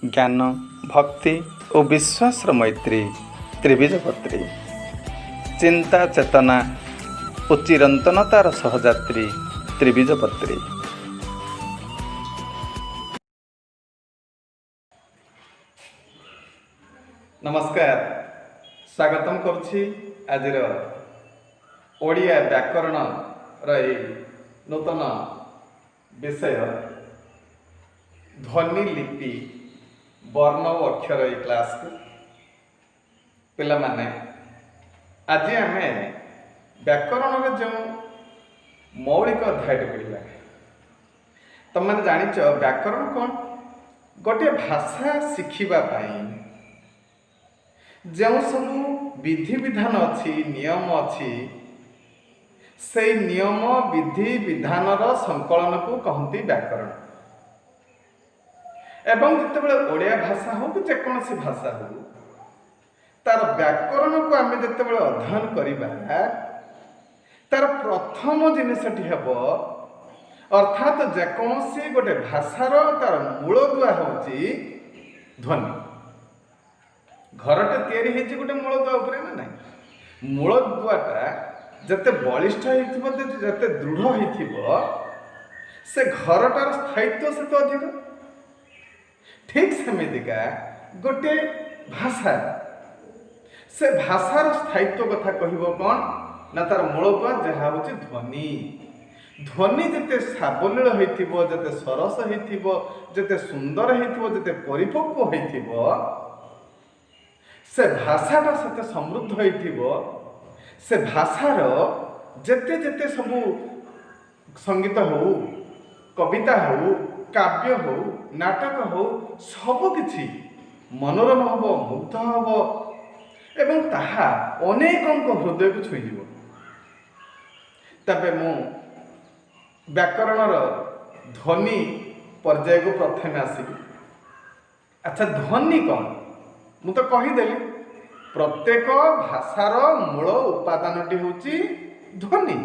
ज्ञान भक्ति और विश्वास मैत्री त्रिबीजपत्री चिंता चेतना और चिरंतनतार सहयात्री त्रिबीजपत्री। नमस्कार, स्वागतम करुछि आजिर ओडिया व्याकरण रही नूतन विषय ध्वनि लिपि वर्ण और अक्षर ये क्लास को पिला माने आज आम व्याकरण जो मौलिक अध्याय पढ़ा। तुम मैंने जानिच व्याकरण कौन गोटे भाषा शिखिबा जो सब विधि विधान अच्छी नियम अच्छी से नियम विधि विधानर संकलन को कहती व्याकरण। एवं जितेबाला ओडिया भाषा हो कि जेकोसी भाषा हो तार व्याकरण को आम जितेबाला अध्ययन करिबा तार प्रथम जिनसटी हेब अर्थात जेकोसी गोटे भाषार तार मूल दुआ होची ध्वनि। घरटे तैयारी होती गोटे मूल दुआ उपरे ना नहीं, मूल दुआटा जते बलिष्ठ होइथिबो जते दृढ़ होइथिबो से घरटार स्थायित्व से तो अधिक। ठीक सेमितिका गोटे भाषा से भाषार स्थायित्व कथा कहब कौन ना तार मूल दुआ जहाँ हूँ ध्वनि। ध्वनि जिते साबलील होइथिबो जते सरस होइथिबो जते सुंदर होइथिबो जते परिपक्व होइथिबो से भाषाटा सेते समृद्ध होइथिबो से भाषार जेते जेते सबू संगीत हो कविता हो काव्य हो नाटक हो सबकि मनोरम हम मुग्ध हम एवं ताहा अनेक हृदय को छुईज। तबे मु व्याकरणर ध्वनि पर्याय को प्रथम आसबि। अच्छा, ध्वनि कौन मु तो कहीदेली प्रत्येक भाषार मूल उपादानटी होची ध्वनि।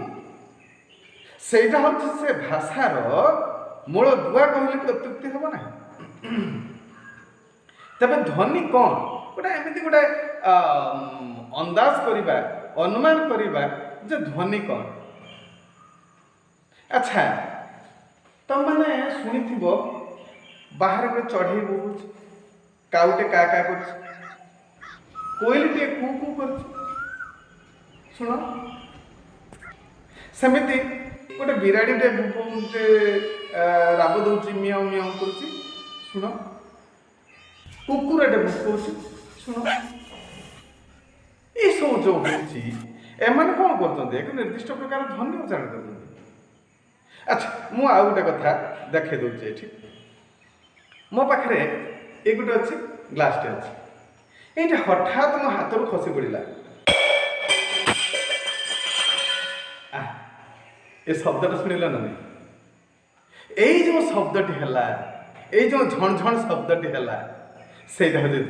सेटा होची से भाषार मूल दुआ कहले भी अत्युक्ति हम ना। तबे ध्वनि कौन गोटे एमती गोटे अंदाज करिबा अनुमान करिबा जे ध्वनि कौन। अच्छा, तुम मैंने शुणी बाहर गोटे चढ़ई बोलुच काउटे का कर कोयलटे कू कू कर शुण सेमिति गोटे बिराड़ीटे राब दौर मियाँ मियाँ कर शुण कुकुरटे भुकौच शुण ये सब जो होने कौन कर एक निर्दिष्ट प्रकार ध्वनि उच्चारण कर। अच्छा, मु आउ गोटे कथा देखे दूचे ये मो पाखे ये गोटे अच्छे ग्लासटे अच्छे ये हठात मो हाथ रू खसी पड़ा ये शब्दटा शुणिल ना नहीं, यही जो शब्दटी है ये जो झणझण शब्दटी है से ध्वनि।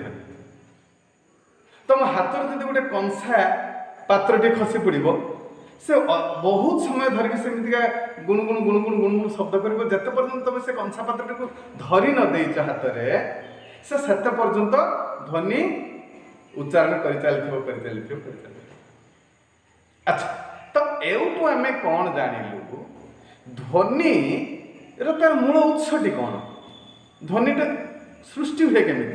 तो मो हाथ जो गोटे कंसा पात्रटे खसी पड़ो से बहुत समय धरिक सेमतिका गुणगुण गुणगुण गुणगुण शब्द कर जिते पर्यटन तुम से कंसा पात्रटी को धरी न देच हाथ में से पर्यंत ध्वनि उच्चारण कर चलती। अच्छा, तो एवं आम कौन जानलु ध्वनि तार मूल उत्सटी कौन ध्वनिटा सृष्टि हुए केमी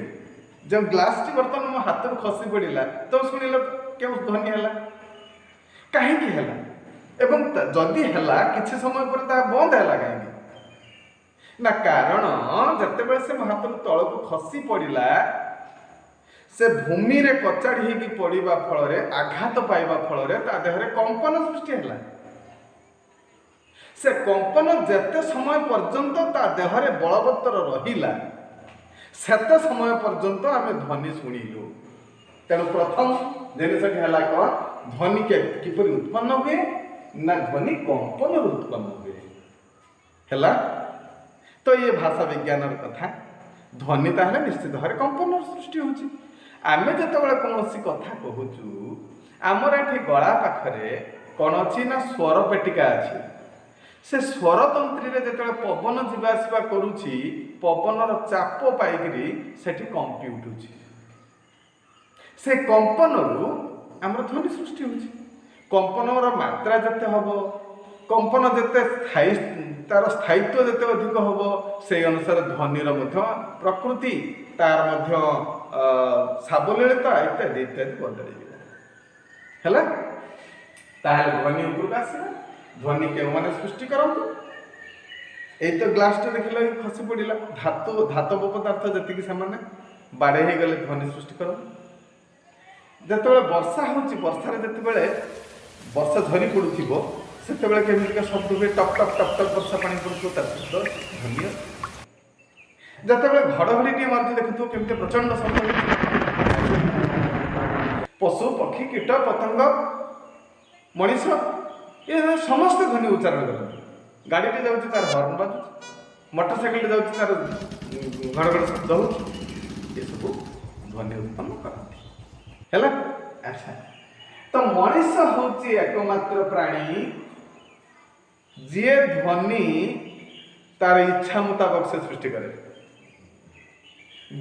जो ग्लास टी बर्तमान मो हाथ रू खसी पड़ा तो शुणिल क्यों ध्वनि है कहीं एवं जदि है किसी समय पर बंद है कहीं ना कारण जिते से मो हाथ तल को खसी पड़ा से भूमि रे कचाड़ी होगी पड़ा फल आघात पाइबा फल देहरे कंपन सृष्टि है। से कंपन जेते समय पर्यंत ता देहरे बलवत्तर रहिला सेते समय पर्यंत आम ध्वनि शुणिलु। तेणु प्रथम जिनसटी है कौन ध्वनि के किपर उत्पन्न हुए ना ध्वनि कंपन उत्पन्न हुए है। तो ये भाषा विज्ञान कथा ध्वनि ताहले निश्चित भाव कंपन सृष्टि होची। आमे जेतेबेले कौन कथा कहूँ आमर ये गला पाखरे कौन अच्छी ना स्वर पेटिका अच्छी से स्वरतंत्री ଯେତେବେଳେ ପବନ ଯିବା ଆସିବା କରୁଛି ପବନର ଚାପ ପାଇକିରି ସେଠି କମ୍ପି ଉଠୁଛି। ସେ କମ୍ପନରୁ ଆମର ଧ୍ୱନି ସୃଷ୍ଟି ହେଉଛି। କମ୍ପନର ମାତ୍ରା ଯେତେ ହେବ, କମ୍ପନ ଯେତେ ତାର ସ୍ଥାୟିତ୍ୱ ଯେତେ ଅଧିକ ହେବ, ସେଇ ଅନୁସାରେ ଧ୍ୱନିର ମଧ୍ୟ ପ୍ରକୃତି, ତାର ମଧ୍ୟ ସାବଲୀଳତା ଇତ୍ୟାଦି ଇତ୍ୟାଦି ବଦଳିଯିବ। ହେଲା, ତାହେଲେ ଧ୍ୱନି ଉପରକୁ ଆସିବା। ଧ୍ୱନି କେଉଁମାନେ ସୃଷ୍ଟି କରନ୍ତି? ଏଇ ତ ଗ୍ଲାସଟା ଦେଖିଲ ଖସି ପଡ଼ିଲା, ଧାତବ ପଦାର୍ଥ ଯେତିକି ସେମାନେ ବାଡ଼େଇ ହେଇଗଲେ ଧ୍ୱନି ସୃଷ୍ଟି କରନ୍ତି। ଯେତେବେଳେ ବର୍ଷା ହେଉଛି, ବର୍ଷାରେ ଯେତେବେଳେ ବର୍ଷା ଝରି ପଡ଼ୁଥିବ ସେତେବେଳେ କେମିତିକା ଶବ୍ଦ ହୁଏ, ଟପ୍ ଟପ୍ ଟପ୍ ଟପ୍ ବର୍ଷା ପାଣି ପଡ଼ୁଥିବ, ତାର ଶବ୍ଦ ଧ୍ୱନି। ଯେତେବେଳେ ଘଡ଼ଘଡ଼ିଟିଏ ମାରୁଛି ଦେଖୁଥିବ କେମିତି ପ୍ରଚଣ୍ଡ ଶବ୍ଦ ହେଉଛି। ପଶୁ ପକ୍ଷୀ କୀଟ ପତଙ୍ଗ ମଣିଷ ଏ ସମସ୍ତେ ଧ୍ୱନି ଉଚ୍ଚାରଣ କରନ୍ତି। ଗାଡ଼ିଟେ ଯାଉଛି ତାର ହର୍ନ ବାଜୁଛି, ମୋଟରସାଇକେଲଟେ ଯାଉଛି ତାର ଘଡ଼ଘଡ଼ ଶବ୍ଦ ହେଉଛି, ଏସବୁ ଧ୍ୱନି ଉତ୍ପନ୍ନ କରନ୍ତି। ହେଲା, ଆଚ୍ଛା, ତ ମଣିଷ ହେଉଛି ଏକମାତ୍ର ପ୍ରାଣୀ ଯିଏ ଧ୍ୱନି ତାର ଇଚ୍ଛା ମୁତାବକ ସେ ସୃଷ୍ଟି କରେ।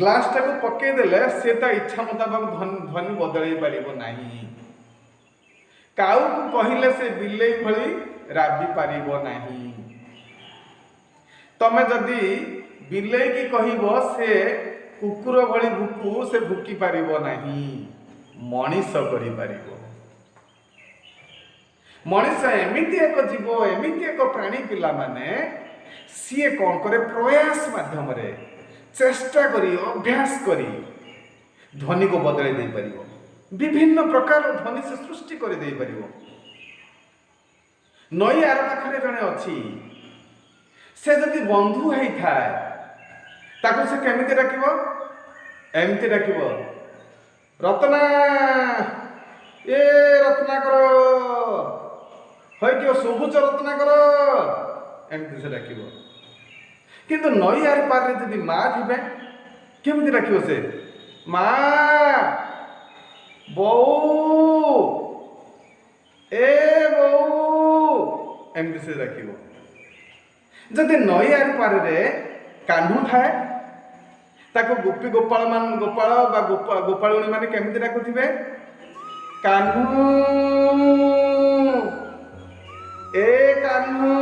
ଗ୍ଲାସଟାକୁ ପକେଇଦେଲେ ସେ ତା ଇଚ୍ଛା ମୁତାବକ ଧ୍ୱନି ବଦଳେଇ ପାରିବ ନାହିଁ। କାଉକୁ କହିଲେ ସେ ବିଲେଇ ଭଳି ରାବି ପାରିବ ନାହିଁ। ତମେ ଯଦି ବିଲେଇକି କହିବ ସେ କୁକୁର ଭଳି ଭୁକୁ, ସେ ଭୁକି ପାରିବ ନାହିଁ। ମଣିଷ କରିପାରିବ। ମଣିଷ ଏମିତି ଏକ ଜୀବ, ଏମିତି ଏକ ପ୍ରାଣୀ, ପିଲାମାନେ ସିଏ କ'ଣ କରେ? ପ୍ରୟାସ ମାଧ୍ୟମରେ ଚେଷ୍ଟା କରି ଅଭ୍ୟାସ କରି ଧ୍ୱନିକୁ ବଦଳାଇ ଦେଇପାରିବ। ବିଭିନ୍ନ ପ୍ରକାର ଧ୍ୱନି ସେ ସୃଷ୍ଟି କରିଦେଇପାରିବ। ନଈ ଆର ପାଖରେ ଜଣେ ଅଛି, ସେ ଯଦି ବନ୍ଧୁ ହେଇଥାଏ ତାକୁ ସେ କେମିତି ଡାକିବ? ଏମିତି ଡାକିବ, ରତ୍ନା, ଏ ରତ୍ନାକର, ହଇକିଅ ଶୁଭୁଛ ରତ୍ନାକର, ଏମିତି ସେ ଡାକିବ। କିନ୍ତୁ ନଈ ଆର ପାରରେ ଯଦି ମା ଥିବେ କେମିତି ଡାକିବ? ସେ ମା, ବୋଉ, ଏ ବୋଉ, ଏମିତି ସେ ଡାକିବ। ଯଦି ନଈ ଆର ପାରରେ କାହ୍ନୁ ଥାଏ ତାକୁ ଗୋପୀ ଗୋପାଳ ବା ଗୋପାଳୁଣୀ ମାନେ କେମିତି ଡାକୁଥିବେ? କାହ୍ନୁ, ଏ କାହ୍ନୁ,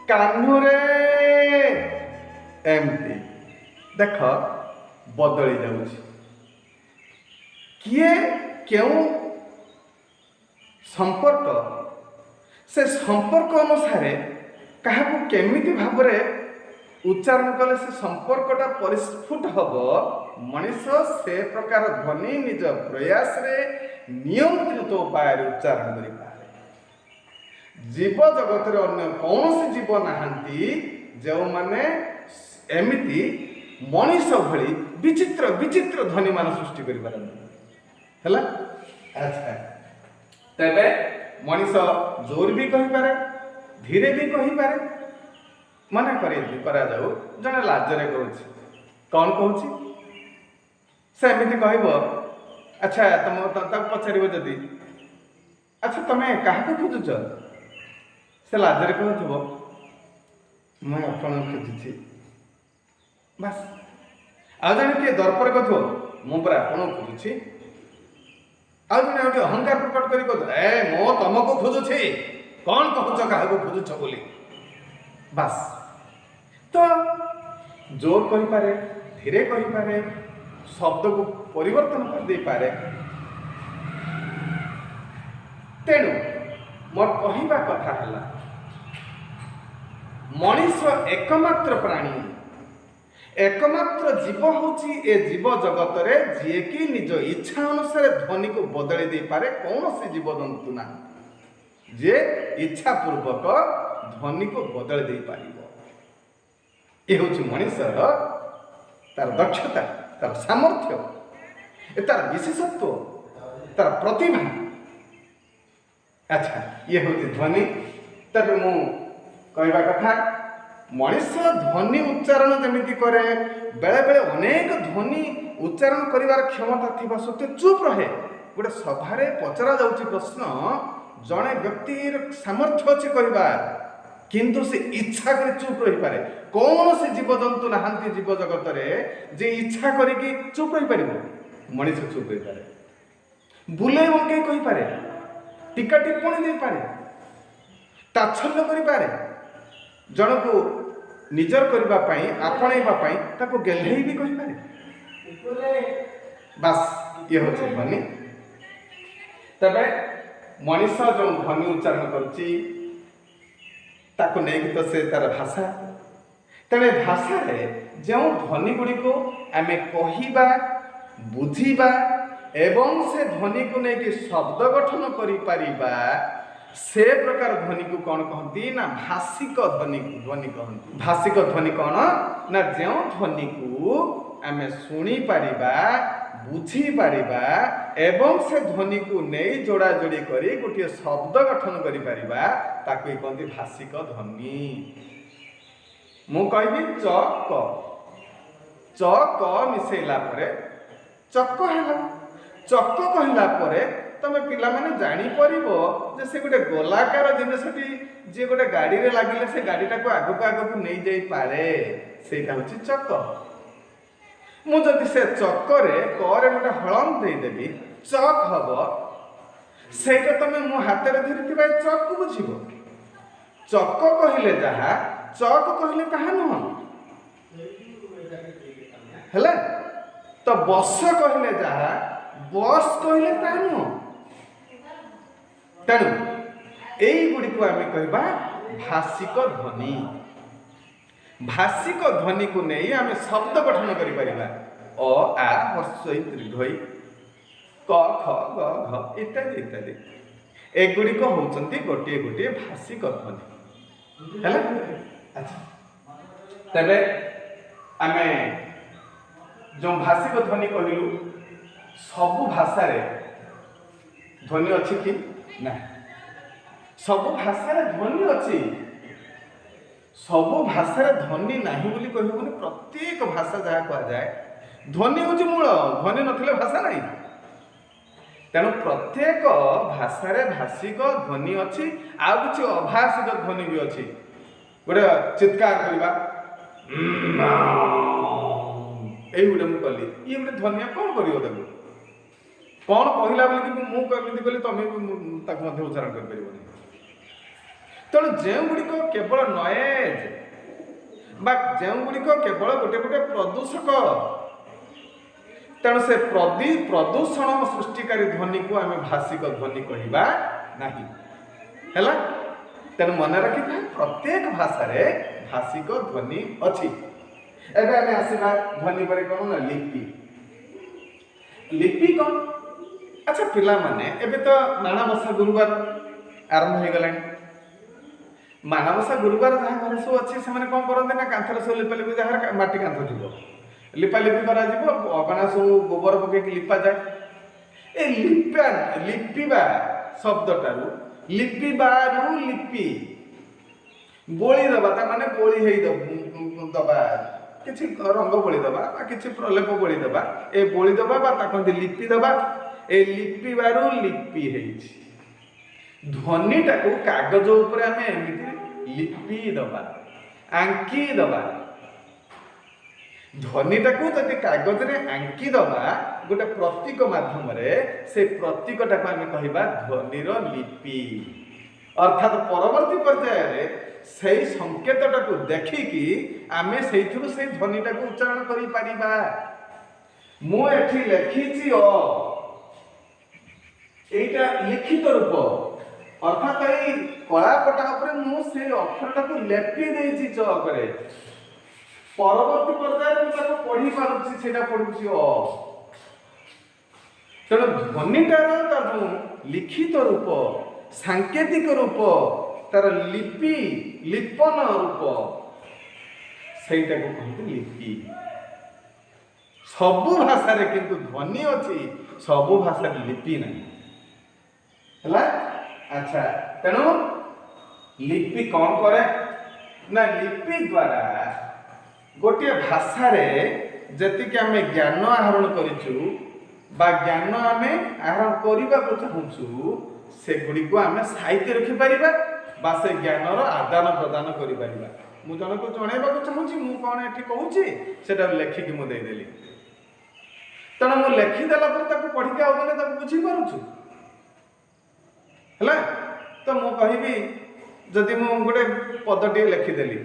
କାହ୍ନୁରେ, ଏମିତି। ଦେଖ ବଦଳି ଯାଉଛି। କିଏ କେଉଁ ସମ୍ପର୍କ, ସେ ସମ୍ପର୍କ ଅନୁସାରେ କାହାକୁ କେମିତି ଭାବରେ ଉଚ୍ଚାରଣ କଲେ ସେ ସମ୍ପର୍କଟା ପରିସ୍ଫୁଟ ହେବ, ମଣିଷ ସେ ପ୍ରକାର ଧ୍ୱନି ନିଜ ପ୍ରୟାସରେ ନିୟନ୍ତ୍ରିତ ଉପାୟରେ ଉଚ୍ଚାରଣ କରିପାରେ। ଜୀବ ଜଗତରେ ଅନ୍ୟ କୌଣସି ଜୀବ ନାହାନ୍ତି ଯେଉଁମାନେ ଏମିତି ମଣିଷ ଭଳି ବିଚିତ୍ର ବିଚିତ୍ର ଧ୍ୱନିମାନ ସୃଷ୍ଟି କରିପାରନ୍ତି। ହେଲା, ଆଚ୍ଛା, ତେବେ ମଣିଷ ଜୋର ବି କହିପାରେ, ଧୀରେ ବି କହିପାରେ। ମନେ କରାଯାଉ ଜଣେ ଲାଜରେ କହୁଛି, କ'ଣ କହୁଛି? ସେ ଏମିତି କହିବ, ଆଚ୍ଛା, ତାକୁ ପଚାରିବ ଯଦି, ଆଚ୍ଛା ତମେ କାହାକୁ ଖୋଜୁଛ? ସେ ଲାଜରେ କହୁଥିବ, ମୁଁ ଆପଣଙ୍କୁ ଖୋଜୁଛି, ବାସ୍। ଆଉ ଜଣେ କିଏ ଦର୍ପରେ କହୁଥିବ, ମୁଁ ପରା ଆପଣଙ୍କୁ ଖୋଜୁଛି। ଆଉ ଜଣେ ଆଉ ଟିକେ ଅହଙ୍କାର ପ୍ରକଟ କରି କହୁଥିବ, ମୁଁ ତମକୁ ଖୋଜୁଛି, କ'ଣ କହୁଛ କାହାକୁ ଖୋଜୁଛ ବୋଲି? ବାସ୍। ତ ଜୋର କହିପାରେ, ଧୀରେ କହିପାରେ, ଶବ୍ଦକୁ ପରିବର୍ତ୍ତନ କରିଦେଇପାରେ। ତେଣୁ ମୋର କହିବା କଥା ହେଲା, ମଣିଷ ଏକମାତ୍ର ପ୍ରାଣୀ, ଏକମାତ୍ର ଜୀବ ହେଉଛି ଏ ଜୀବ ଜଗତରେ ଯିଏକି ନିଜ ଇଚ୍ଛା ଅନୁସାରେ ଧ୍ୱନିକୁ ବଦଳାଇ ଦେଇପାରେ। କୌଣସି ଜୀବଜନ୍ତୁ ନାହିଁ ଯେ ଇଚ୍ଛା ପୂର୍ବକ ଧ୍ୱନିକୁ ବଦଳାଇ ଦେଇପାରିବ। ଏ ହେଉଛି ମଣିଷର ତାର ଦକ୍ଷତା, ତାର ସାମର୍ଥ୍ୟ, ତାର ବିଶେଷତ୍ୱ, ତାର ପ୍ରତିଭା। ଆଚ୍ଛା, ଇଏ ହେଉଛି ଧ୍ୱନି। ତେବେ ମୁଁ କହିବା କଥା, ମଣିଷ ଧ୍ୱନି ଉଚ୍ଚାରଣ ଯେମିତି କରେ, ବେଳେବେଳେ ଅନେକ ଧ୍ୱନି ଉଚ୍ଚାରଣ କରିବାର କ୍ଷମତା ଥିବା ସତ୍ତ୍ୱେ ଚୁପ୍ ରହେ। ଗୋଟେ ସଭାରେ ପଚରା ଯାଉଛି ପ୍ରଶ୍ନ जड़े व्यक्तिर सामर्थ्य अच्छे कहबार किंतु से इच्छा कर चुप रही पारे। कौन से जीवजंतु नहांती जीव जगत रे जे इच्छा करिकी चुप रही पारिबो? मनीष चुप रही पारे, बुले बंके कहि पारे, टीका टिप्पणी दे पारे, ताच्छल्य करि पारे, जन को निजर करबा पई आपणैबा पई ताको गेल्हेई भी कहि पारे। बस ये होचे ध्वनि। तबे मनीष जो ध्वनि उच्चारण करुची ताको नहीं तो से तार भाषा तेरे भाषा रे जो ध्वनि गुड़ी को आमे कहिबा बुझीबा एवं से ध्वनि को लेकिन शब्द गठन करि परिबा से प्रकार ध्वनि को कौन कहती ना भाषिक ध्वनि कहती। भाषिक ध्वनि कौन ना जो ध्वनि को आमे सुनी परिबा बुझी परिबा एवं से ध्वनि को नहीं जोड़ा जोड़ी करी गोटे शब्द गठन करि परिबा ताको कहती भाषिक ध्वनि। मु कहबी चक, चक मिसेला परे चक हैला। चक कहला परे तमे पिला माने जानी परिबो जे से गोटे गोलाकार जिनिसटी जे गोटे गाड़ी रे लागिले से गाड़ीटा को आगो को नहीं जाई पारे, सेटा होची चक। मु जदि से चक्करे करे गोटे हळम दे देबी चक हबो, सेटा तमे मो हाथ रे धरिथिबा चक को बुझिबो। चक कहिले जहा चक कहले ताहा नुह हेले, तो बस कहले जहा बस कहले ताहा नुह। तेणु एई गुडी को आमे कहबा भाषिक ध्वनि। भाषिक ध्वनि को नहीं आमे शब्द गठन करि परिबा। अ आ हर्षई दीर्घई क ख ग घ इत्यादि इत्यादि एगुड़ी को होचंती गोटे गोटे भाषिक ध्वनि हैला। अच्छा तबे आमे जो भाषिक ध्वनि कहलु सबु भाषा रे ध्वनि अछि कि ना? सबु भाषा रे ध्वनि अछि। सबु भाषा रे ध्वनि नाही बोली कहबोनी। प्रत्येक भाषा जहा कहा जाए ध्वनि होची मूल, ध्वनि नथिले भाषा नाही। तेणु प्रत्येक भाषा रे भाषिक ध्वनि अछि, आ किछि अभाषिक ध्वनि भी अछि। गोटे चित्कार करबा एई गुटे मु कली ये गुटे ध्वनि कोन करियो ताको कोन कहिला बोली कि मु कमिति कली तमे ताको मध्य उच्चारण कर परिबोनी। तेणु जे गुडी को केवल नॉइज बा जे गुडी को केवल गोटे गोटे प्रदूषक, तेणु से प्रदूषण सृष्टिकारी ध्वनि को आमे भाषिक ध्वनि कहिबा नाही हैला। तेणु मन रखि था प्रत्येक भाषा रे भाषिक ध्वनि अछि। एबे आमे आसीबा ध्वनि परे कोन ना लिपि। लिपि कोन? अच्छा पिला माने एबे तो मानवसा गुरुवार आरंभ हो गलानी। मानवसा गुरुवार जहाँ घर सब अच्छे से कोन करते ना कांथर सब लिपालिपि जहाँ माटी कांथ थी लिपालिपि करा अगना सब गोबर पके लिपा जाए। ए लिपिबा शब्दटारू लिपिबारू लिपि बोली दबा ता माने बोली हेई दबा किछि रंग बोली दबा बा किछि प्रलेप बोली दबा। ए बोली दबा बा ता कहते लिपि दबा। ए लिपिबारू लिपि हेइछि। ध्वनिटा को कागज ऊपर आमे एमिति लिपि दबा आंकी दबा। ध्वनिटा को जदि कागज रे आंकी दबा गोटे प्रतीक माध्यम रे से प्रतीकटा को आमे कहिबा ध्वनिर लिपि। अर्थात परवर्ती पर्याय रे सेई संकेतटा को देखिकी आमे सेइथुरु सेई ध्वनिटा को उच्चारण करि परिबा। मु एठी लेखिछि अ एटा लिखित रूप, अर्थात एई कलापटा ऊपर मु से अक्षरटा को लेपि देछि च करे। परवर्ती पर्याय में ताको पढ़ी पारुछि सेटा पढुछि अ। तेणु ध्वनिटार तार लिखित रूप सांकेतिक रूप तार लिपि लिपन रूप सेटा को कहते लिपि। सबु भाषा रे किंतु ध्वनि अछि, सबु भाषा रे लिपि नहीं हला। अच्छा तेणु लिपि कौन करे ना लिपि द्वारा गोटे भाषा रे जति के आमे ज्ञान आहरण करिछु बा ज्ञान आमे आहरण करिबा को चाहूछु सेगुड़ी को आम साइती रखिपर बा से ज्ञानर आदान प्रदान कर मुझे जनक जनवाक चाहूँगी मु कौन ये कहूँ से लेखिकी मुझे देदेली तेना मुझे लेखिदेला पढ़ी आउ बुझीपार है तो मु कहि जदि मु गोटे पदटे लिखिदेली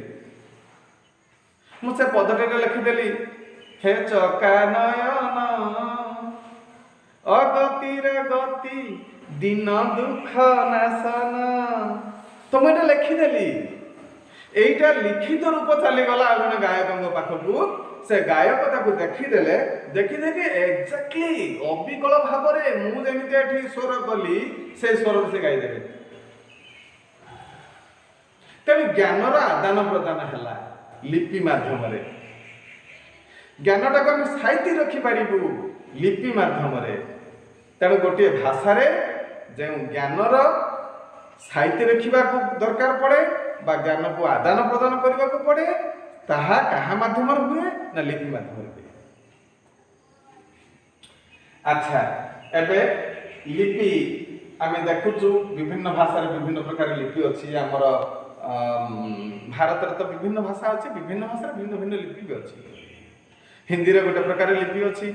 मुझे पदटे लिखिदेली हे चका नयन अगतिर गति दिन दुख नाशन तो मुझे लिखिदेली एटा लिखित रूप चलीगला जन गायक पाखक से गायक देखीदे देखिदे एक्जाक्टली अविकल भाव में मुझे स्वर कली से स्वर से गाईदेवे तेणु ज्ञानर आदान प्रदान है लिपि माध्यम ज्ञानटा को आम साइती रखिपारू लिपि माध्यम तेणु गोटे भाषा जो ज्ञानर साइती रखा दरकार पड़े बा ज्ञान को आदान प्रदान करने को पड़े ताहा कहा माध्यम हुए ना लिपि माध्यम हुए। अच्छा एबे लिपि आम देखुचु विभिन्न भाषा विभिन्न प्रकार लिपि अच्छी आमर भारत में तो विभिन्न भाषा अच्छी विभिन्न भाषा भिन्न भिन्न लिपि भी अच्छी हिंदी रे गोटे प्रकार लिपि अच्छी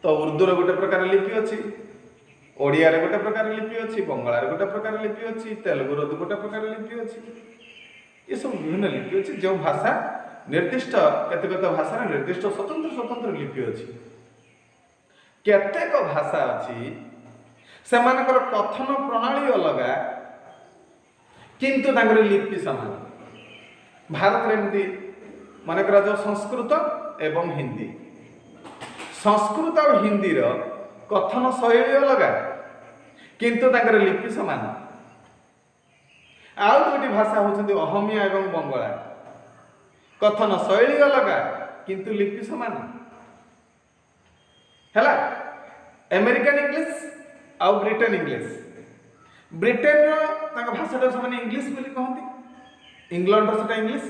तो उर्दू रे गोटे प्रकार लिपि अच्छी ओडिया रे गोटे प्रकार लिपि अच्छी बंगाला रे गोटे प्रकार लिपि अच्छी तेलुगु रे गोटे प्रकार लिपि अच्छी ये सब विभिन्न लिपि अच्छी जो भाषा निर्दिष्ट केतेक भाषा निर्दिष्ट स्वतंत्र स्वतंत्र लिपि अच्छी केतेक भाषा अच्छी सेमानकर कथन प्रणाली अलग किंतु तांकर लिपि समान भारत में एमती मन करा जो संस्कृत एवं हिंदी संस्कृत और हिंदी रो कथन शैली अलग किंतु तांकर लिपि समान आउ दुटी भाषा होती अहमिया एवं बंगला कथन शैली अलग किंतु लिपि समान है अमेरिकन इंग्लिश आउ ब्रिटेन इंग्लिश ब्रिटेन भाषा से इंग्लिश बोली कहती इंग्लैंड से इंग्लिश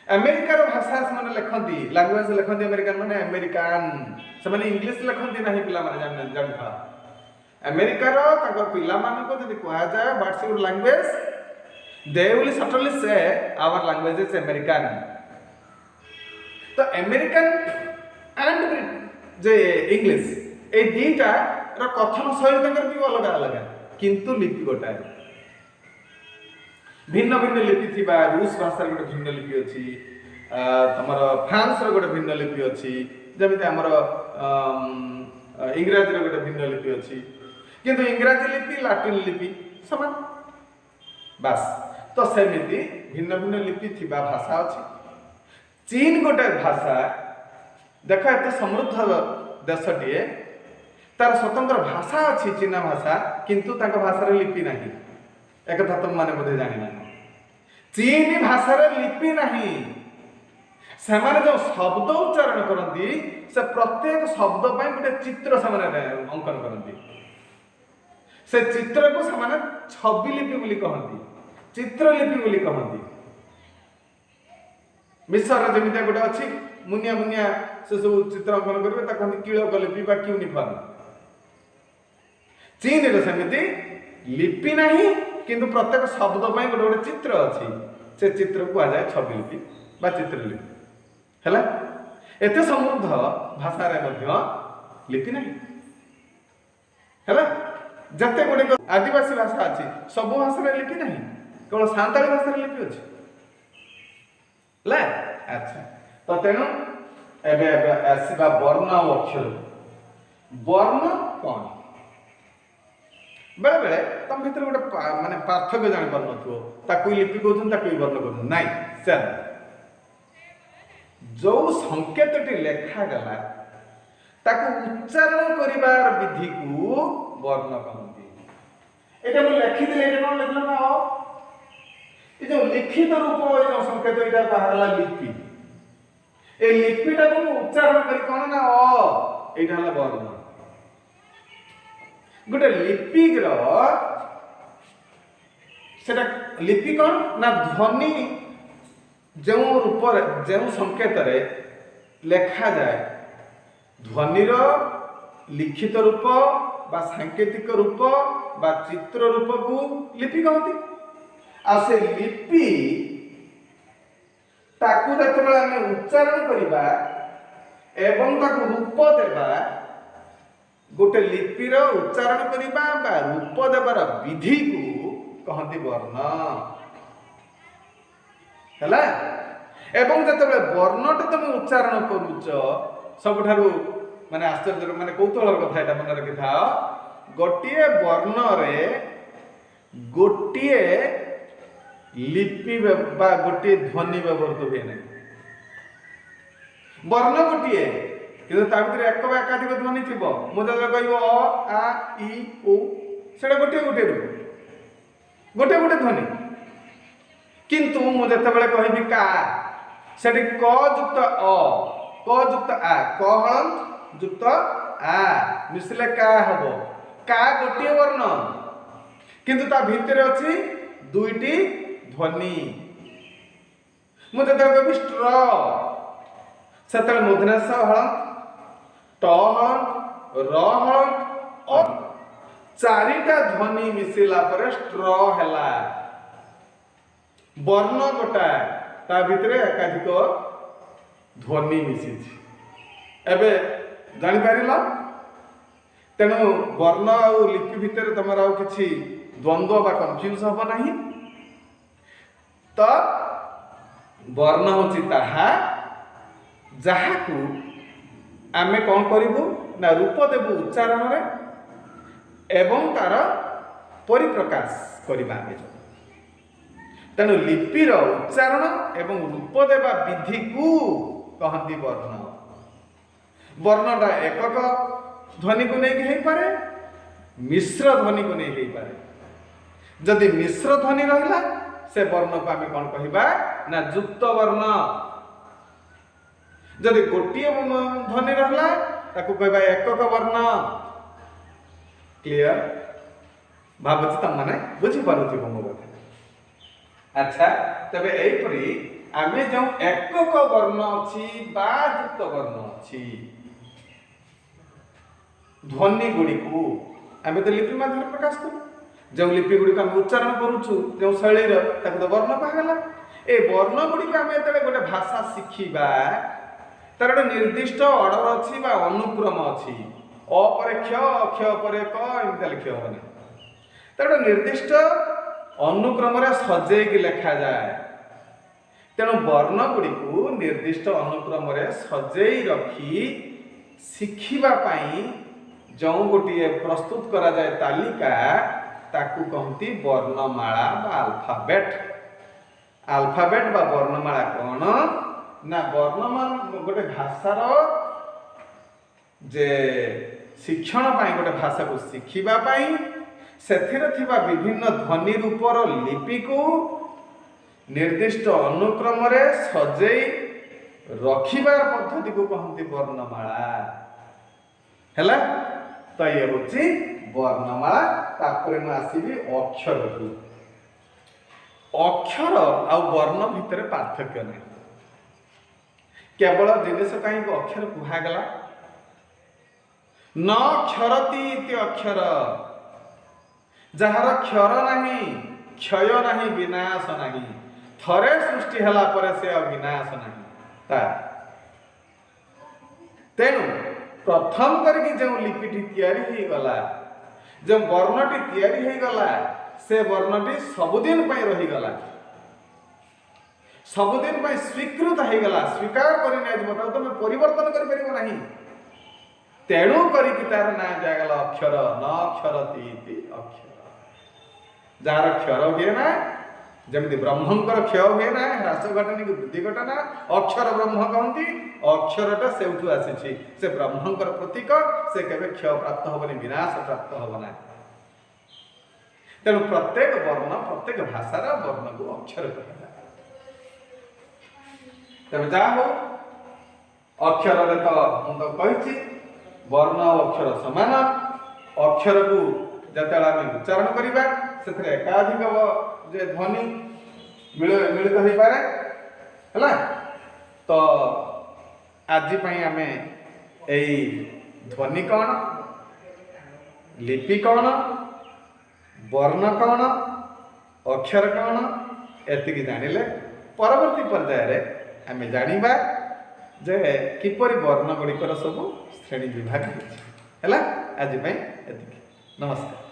अमेरिकार भाषा से लिखती लैंग्वेज लिखती अमेरिकन माने अमेरिकान से इंग्लिश लिखती ना पिला जान अमेरिकार पिला मानक जब कह जाए what's your language they will certainly से आवर लैंग्वेज इज अमेरिकन तो अमेरिकन एंड जे इंग्लिश ए दीटा कथन शैली भी अलग अलग किंतु लिपि गोटाए भिन्न भिन्न लिपि थी रूस भाषा गोटे भिन्न लिपि अच्छी तुम फ्रांस गोटे भिन्न लिपि अच्छी जमी आमर इंग्राजी गोटे भिन्न लिपि अच्छी किंतु इंग्राजी लिपि लाटिन लिपि समान बास तो सेमिति भिन्न भिन्न लिपि थी भाषा अच्छी चीन गोटे भाषा देख एत समृद्ध देशटीए तार स्वतंत्र भाषा अच्छी चीना भाषा किंतु तांका भाषार लिपि नहीं एक कथा तुम माने बोधे जानी ना चीनी भाषार लिपि नहीं से जो शब्द उच्चारण करती से प्रत्येक शब्द पर गोटे चित्र से अंकन करती से चित्र को से छवि लिपि बोली कहती चित्रलिपि बोली कहती मिसर जमी गोटे अच्छी मुनिया मुनिया से सब चित्र अंकन करेंगे कहते किलक लिपि बा यूनिफॉर्म चीन सेमती लिपि नहीं किंतु प्रत्येक शब्द पर गोटे गोटे चित्र अच्छी से चित्र को आए छवि लिपि बा चित्रलिपि है एत समृद्ध भाषा लिपि नहीं है जते गुड़े आदिवासी भाषा अच्छी सब भाषा लिपि नहीं केवल सांताली भाषा लिपि अच्छी अच्छा तो तेणु आसवा वर्ण और अक्षर वर्ण कौन बेले बेले तुम भर गोटे माने पार्थक्य जानी पार नाकि लिपि कहते वर्ण कहते नाई से जो संकेतटी लेखागला ताकू उच्चारण करिबार विधि को वर्ण कहते ये लिखिदे कौन लिखल ना ये जो लिखित रूप ये संकेत यहाँ बाहर लिपि ए लिपिटा को उच्चारण कर कौन ना यहाँ वर्ण गोटे लिपिर सेटा लिपि कौन ना ध्वनि जो रूप जो संकेत लेखा जाए ध्वनिर लिखित रूप बा सांकेतिक रूप बा चित्र रूप को लिपि कहती। आ से लिपि ताकू जेतबेले आमे उच्चारण करिबा एवं ताकू रूप देबा, गोटे लिपिर उच्चारण करिबा बा रूप देबार विधि को कहती वर्ण हैला। एवं जेतबेले वर्णटे तुम उच्चारण करूच सबठारु माने आश्चर्य माने कौतूहल कथा एटा मन रखि था, गोटिए वर्ण रे गोटिए लिपि बा गोटिए ध्वनि व्यवहृत हुए नहीं। वर्ण गोटिए किंतु ता भीतर एक बा एकाधिक ध्वनि थिबो। मु जब कहबो अ आ इ उ सेटा गोटिए गोटिए रूप गोटे गोटे ध्वनि, किंतु मु जेतेबेले कहबी का सेठी क युक्त अ क युक्त आ क हलंत युक्त आ मिसले का हबो। का गोटिए वर्ण किंतु ता भीतर अछि दुईटी ध्वनि। मु जेतेबेले कहबी स्ट्र सेतेबेले मूर्धन्यास हलंत ट हलंत र हलंत अ चारिटा ध्वनि मिसिला परे स्ट्र हैला। वर्ण गोटा ता भितरे एकाधिक ध्वनि मिसी। एबे जानि पारिला, तेणु वर्ण और लिपि भितर तुम किसी द्वंद्व बा कंफ्यूज हम नहीं। तो वर्ण होची ताहा जहाकू आमे कौन करिबु ना रूप देबु उच्चारण रे एवं तार परिप्रकाश करिबा। तेणु लिपिर उच्चारण एवं रूप देवा विधि को कहती वर्ण। वर्णटा एकक ध्वनि को नहीं हो पारे, मिश्र ध्वनि को नहीं हो पारे। जदि मिश्र ध्वनि रहिला से वर्ण को आम कौन कहबा ना युक्त वर्ण। जदि गोटिए ध्वनि रहिला ताकू कहबा एकक वर्ण। क्लियर भाबुची तुम माने बुझी पारुथिबो मो कथा। अच्छा तबे एपरी आमे जो एकक वर्ण अछि बा युक्त वर्ण अछि ध्वनि गुडी को आमे तो लिपि माध्यम प्रकाश करू। जो लिपि गुडी को हम उच्चारण करूछु जो शैली र ताको तो वर्ण कहला। ए वर्ण गुडी को आमे तले गोटे भाषा शिखिबा तार गोटे निर्दिष्ट ऑर्डर अछि बा अनुक्रम अछि। अ परे क्ष अक्ष परे क एमता लिखि होबने। तार गोटे निर्दिष्ट अनुक्रम रे सजेई कि लिखा जाए। तेणु वर्ण गुडी को निर्दिष्ट अनुक्रम रे सजेई रखी शिखिबा पई जो गोटे प्रस्तुत करा जाए तालिका ताकू कहती वर्णमाला बा अल्फाबेट। अल्फाबेट बा वर्णमाला कौन ना वर्णमान गोटे भाषार जे शिक्षण पाई गोटे भाषा को शिखिबा पाई सेथिरे थिबा विभिन्न ध्वनि रूपर लिपि को निर्दिष्ट अनुक्रम रे सजेई रखिबार पद्धति को कहती वर्णमाला हैला। तो ये होची वर्णमाला। तापर मैं आसीबी अक्षर को। अक्षर आ वर्ण भितर पार्थक्य नहीं। केवल जिनिस कहीं अक्षर कुहागला न क्षरती इति अक्षर जार क्षर नहीं क्षय नहीं विनाश नहीं थरे सृष्टि हला परे से विनाश नहीं। तेणु प्रथम करके जो लिपिटी तैयारी हो गला जो वर्णटी तैयारी हो गला से वर्णटी सबुदिन पई रही गला सबुदिन पई स्वीकृत हो गला स्वीकार करि नै जब तुम परिवर्तन कर परिबो नहीं। तेणु करके तार ना जागला अक्षर न अक्षरती इति अक्षर जार क्षर हुए ना जमी ब्रह्मंकर क्षय हुए ना ह्रास घटनी की वृद्धि घटना अक्षर ब्रह्म कहती। अक्षरटा से आसी से ब्रह्मंकर प्रतीक से केवे क्षय प्राप्त हेनी विनाश प्राप्त हेना। तेणु प्रत्येक वर्ण प्रत्येक भाषार वर्ण को अक्षर कहला। तब जा हो अक्षर तो कही वर्ण और अक्षर समान। अक्षर को जब आम उच्चारण करवा से एकाधिक जे ध्वनि मिलित हो पारे है। तो आज आमे ध्वनि कौन लिपि कौन, वर्ण कौन, अक्षर कौन, एतिकी जानिले परवर्ती पर्याय आम जानिबा जे किपरि वर्ण गुड़िकर सब श्रेणी विभाग है। आज एतिकी। नमस्कार।